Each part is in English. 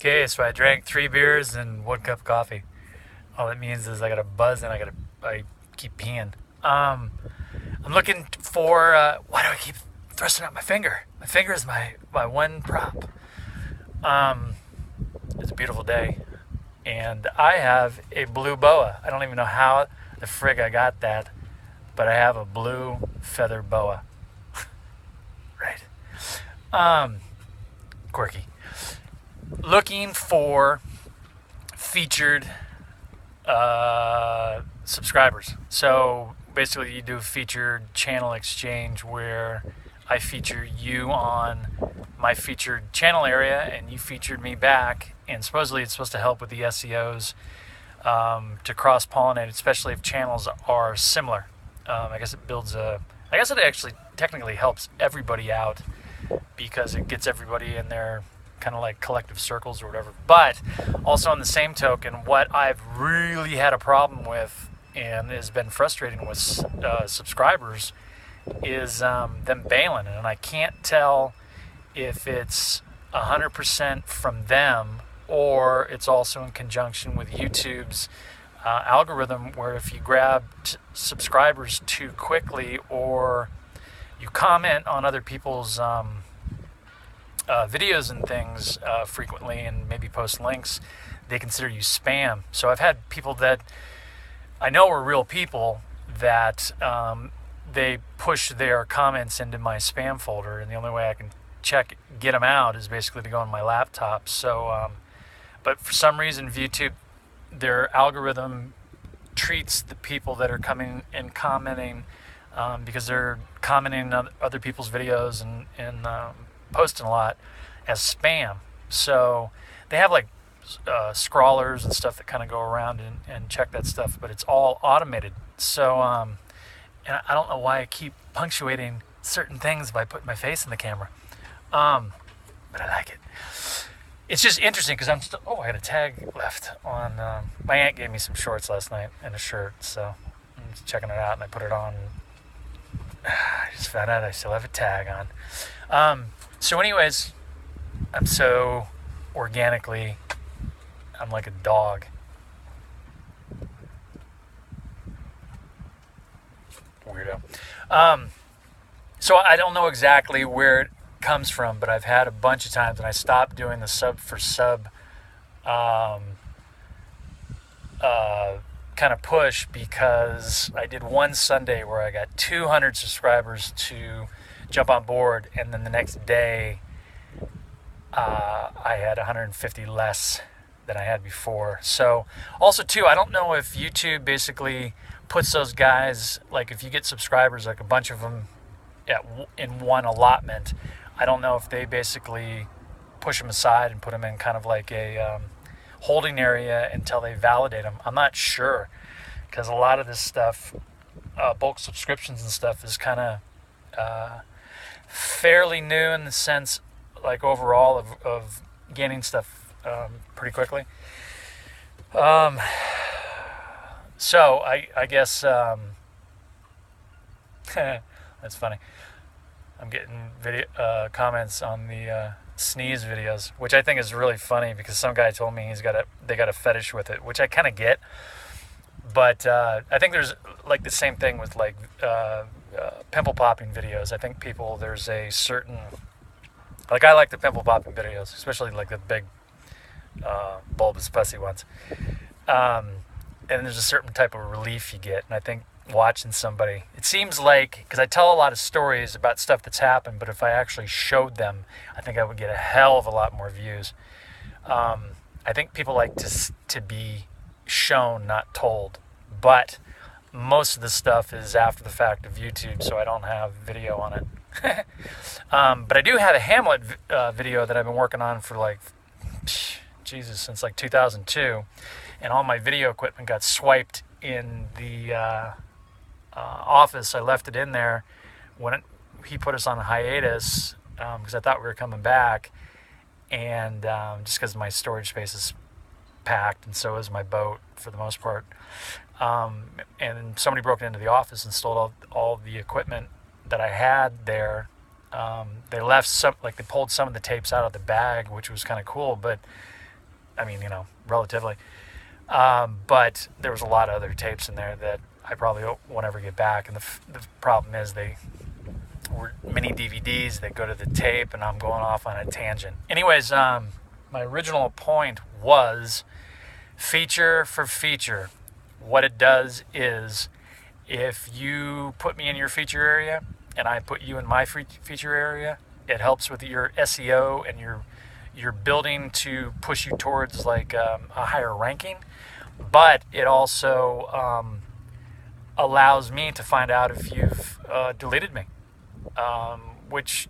Okay, so I drank 3 beers and 1 cup of coffee. All that means is I got a buzz and I keep peeing. I'm looking for, why do I keep thrusting out my finger? My finger is my one prop. Um, it's a beautiful day. And I have a blue boa. I don't even know how the frig I got that, but I have a blue feather boa. Right. Um, Quirky. Looking for featured subscribers. So basically, you do a featured channel exchange where I feature you on my featured channel area, and you featured me back. And supposedly, it's supposed to help with the SEOs to cross pollinate, especially if channels are similar. I guess it builds a. I guess it actually technically helps everybody out because it gets everybody in their kind of like collective circles or whatever. But also on the same token, what I've really had a problem with and has been frustrating with subscribers is them bailing. And I can't tell if it's 100% from them or it's also in conjunction with YouTube's algorithm, where if you grab subscribers too quickly or you comment on other people's videos and things frequently and maybe post links, they consider you spam. So I've had people that I know are real people that they push their comments into my spam folder, and the only way I can get them out is basically to go on my laptop. So, but for some reason, YouTube, their algorithm treats the people that are coming and commenting because they're commenting on other people's videos and posting a lot as spam. So they have like scrawlers and stuff that kind of go around and check that stuff, but it's all automated. So and I don't know why I keep punctuating certain things by putting my face in the camera, but I like it. It's just interesting because I'm still. I got a tag left on. My aunt gave me some shorts last night and a shirt, so I'm just checking it out, and I put it on. I just found out I still have a tag on. So anyways, I'm so organically, I'm like a dog. Weirdo. So I don't know exactly where it comes from, but I've had a bunch of times, and I stopped doing the sub for sub kind of push because I did one Sunday where I got 200 subscribers to jump on board, and then the next day I had 150 less than I had before. So also too, I don't know if YouTube basically puts those guys, like if you get subscribers, like a bunch of them in one allotment, I don't know if they basically push them aside and put them in kind of like a holding area until they validate them. I'm not sure, because a lot of this stuff, bulk subscriptions and stuff, is kind of fairly new in the sense, like overall, of gaining stuff pretty quickly. So I guess that's funny. I'm getting video comments on the sneeze videos, which I think is really funny because some guy told me they got a fetish with it, which I kind of get. But I think there's like the same thing with like pimple popping videos. I think there's a certain, like, I like the pimple popping videos, especially like the big bulbous pussy ones. And there's a certain type of relief you get, and I think watching somebody, it seems like, because I tell a lot of stories about stuff that's happened, but if I actually showed them, I think I would get a hell of a lot more views. I think people like to be shown, not told, but most of the stuff is after the fact of YouTube, so I don't have video on it. But I do have a Hamlet video that I've been working on for like, since like 2002, and all my video equipment got swiped in the office. I left it in there when he put us on a hiatus because I thought we were coming back, and just because my storage space is packed, and so is my boat for the most part. And somebody broke into the office and stole all the equipment that I had there. They left they pulled some of the tapes out of the bag, which was kind of cool, but I mean, relatively. But there was a lot of other tapes in there that I probably won't ever get back. And the problem is they were mini DVDs that go to the tape, and I'm going off on a tangent. Anyways, my original point was feature for feature. What it does is if you put me in your feature area and I put you in my feature area, it helps with your SEO and your building to push you towards like a higher ranking. But it also allows me to find out if you've deleted me, which,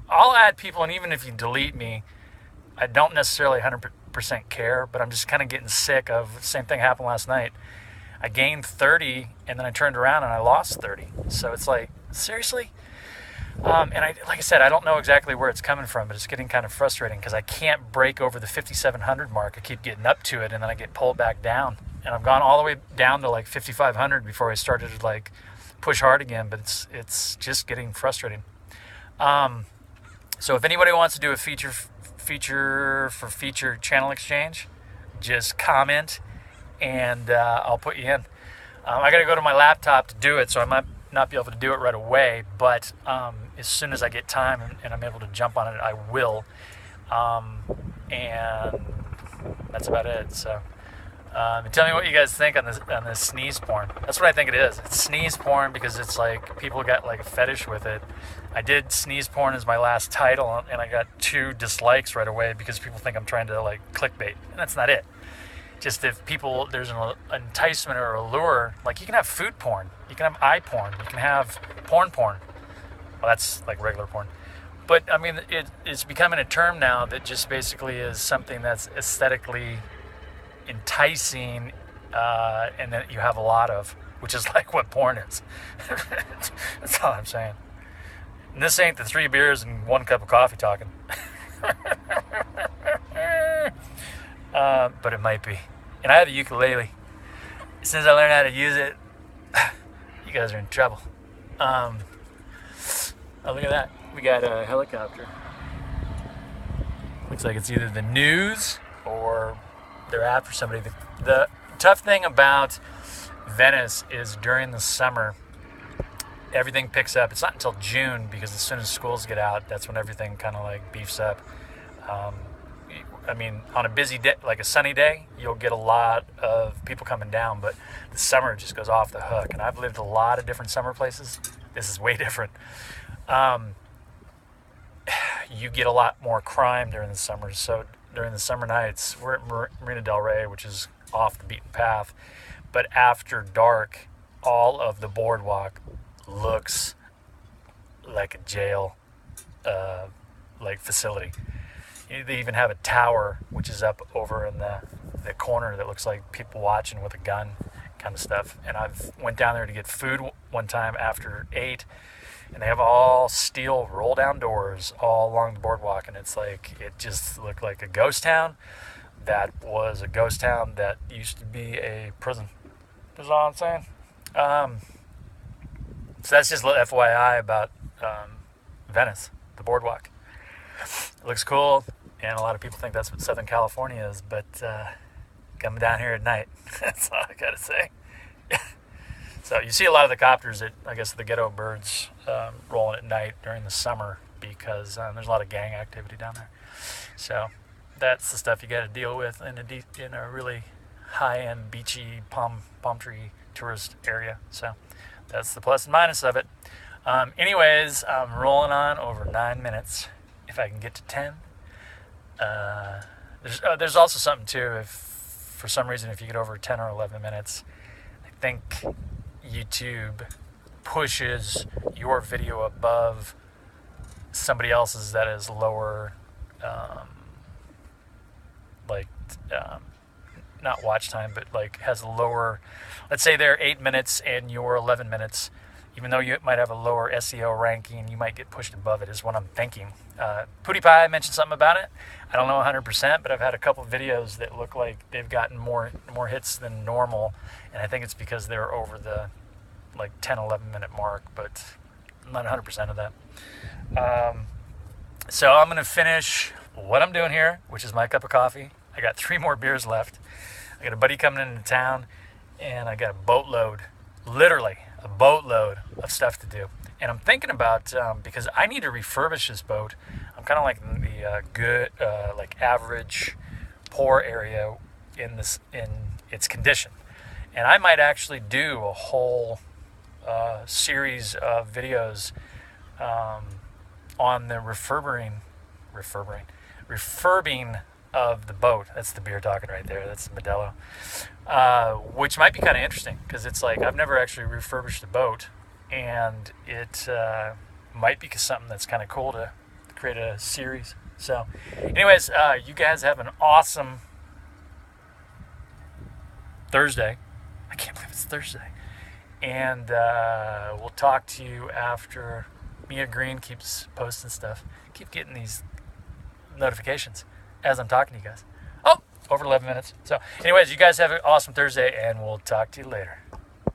I'll add people, and even if you delete me, I don't necessarily 100% care, but I'm just kind of getting sick of the same thing happened last night. I gained 30 and then I turned around and I lost 30. So it's like, seriously? And like I said, I don't know exactly where it's coming from, but it's getting kind of frustrating because I can't break over the 5,700 mark. I keep getting up to it and then I get pulled back down. And I've gone all the way down to like 5,500 before I started to like push hard again, but it's just getting frustrating. So if anybody wants to do a feature for feature channel exchange, just comment and I'll put you in. I got to go to my laptop to do it, so I might not be able to do it right away, but as soon as I get time and I'm able to jump on it, I will. And that's about it. So tell me what you guys think on this sneeze porn. That's what I think it is. It's sneeze porn because it's like people got like a fetish with it. I did sneeze porn as my last title, and I got 2 dislikes right away because people think I'm trying to like clickbait, and that's not it. Just if there's an enticement or allure, like you can have food porn, you can have eye porn, you can have porn. Well, that's like regular porn. But I mean, it's becoming a term now that just basically is something that's aesthetically enticing, and that you have a lot of, which is like what porn is. That's all I'm saying. And this ain't the 3 beers and 1 cup of coffee talking. But it might be. And I have a ukulele. As soon as I learn how to use it, you guys are in trouble. Oh, look at that. We got a helicopter. Looks like it's either the news or they're after somebody. The tough thing about Venice is during the summer, everything picks up. It's not until June because as soon as schools get out, that's when everything kind of like beefs up. I mean, on a busy day, like a sunny day, you'll get a lot of people coming down, but the summer just goes off the hook. And I've lived a lot of different summer places. This is way different. You get a lot more crime during the summer. So during the summer nights, we're at Marina del Rey, which is off the beaten path. But after dark, all of the boardwalk looks like a jail, like facility. They even have a tower, which is up over in the corner that looks like people watching with a gun kind of stuff. And I've went down there to get food one time after 8, and they have all steel roll-down doors all along the boardwalk, and it's like, it just looked like a ghost town. That was a ghost town that used to be a prison. That's all I'm saying. So that's just a little FYI about Venice, the boardwalk. It looks cool, and a lot of people think that's what Southern California is, but coming down here at night, that's all I gotta say. So you see a lot of the copters that, I guess, the ghetto birds rolling at night during the summer because there's a lot of gang activity down there. So that's the stuff you got to deal with in a really high-end, beachy, palm tree tourist area. So that's the plus and minus of it. Anyways, I'm rolling on over 9 minutes. If I can get to 10. There's also something too, if for some reason if you get over 10 or 11 minutes, I think YouTube pushes your video above somebody else's that is lower, not watch time, but like has a lower, let's say they're 8 minutes and you're 11 minutes. Even though you might have a lower SEO ranking, you might get pushed above it, is what I'm thinking. PewDiePie mentioned something about it. I don't know 100%, but I've had a couple of videos that look like they've gotten more hits than normal, and I think it's because they're over the like 10, 11 minute mark, but I'm not 100% of that. So I'm going to finish what I'm doing here, which is my cup of coffee. I got 3 more beers left. I got a buddy coming into town, and I got a boatload, literally a boatload of stuff to do. And I'm thinking about, because I need to refurbish this boat. I'm kind of like in the good, like average, poor area in its condition. And I might actually do a whole series of videos on the refurbing of the boat. That's the beer talking right there. That's the Modelo, which might be kind of interesting because it's like I've never actually refurbished a boat, and it might be something that's kind of cool to create a series. So, anyways, you guys have an awesome Thursday. I can't believe it's Thursday. And we'll talk to you after. Mia Green keeps posting stuff. Keep getting these notifications as I'm talking to you guys. Oh, over 11 minutes. So anyways, you guys have an awesome Thursday, and we'll talk to you later.